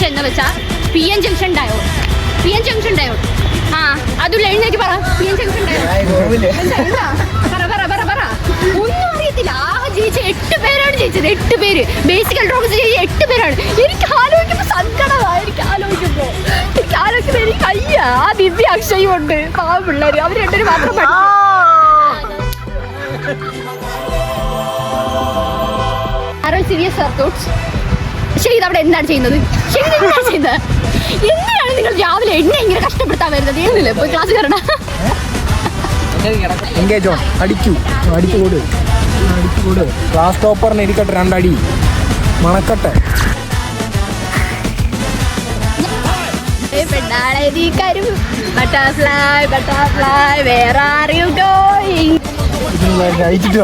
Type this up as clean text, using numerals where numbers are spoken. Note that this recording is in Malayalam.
എന്ന് വെച്ചാൽ PN ജംഗ്ഷൻ ഉണ്ടായോ? PN ജംഗ്ഷൻ ഉണ്ടായോ? ആ അതുള്ള എഴുന്നേറ്റ് പറ. PN ജംഗ്ഷൻ ഉണ്ടായോ? പറ. ഒന്നും അറിയത്തില്ല. ജയിച്ച 8 പേരാണ് ജയിച്ചത്. 8 പേര് ബേസിക് ഡ്രോപ്സ് ജയിച്ച 8 പേരാണ്. എനിക്ക് ആലോചിക്കുമ്പോൾ സങ്കടമാണ്. എനിക്ക് ആലോചിക്കുമ്പോൾ എനിക്ക് അയ്യ ആ ദിവ്യ അക്ഷയും ഉണ്ട്. പാവം പിള്ളേർ അവർ രണ്ടുപേരും മാത്രം ശരി. ഇതവിടെ എന്താണ് ചെയ്യുന്നത്? എന്തിനാണ് നിങ്ങൾ രാവിലെ എന്നെ ഇങ്ങനെ കഷ്ടപ്പെടുത്താൻ വരുന്നത്? ഏന്നില്ല പോയി ക്ലാസ് കയറണം. അടിക്കൂ ക്ലാസ് ടോപ്പറിന് ഇരിക്കട്ടെ 2 അടി മണക്കട്ടെ. Butterfly, where are you going? അയച്ചിട്ട്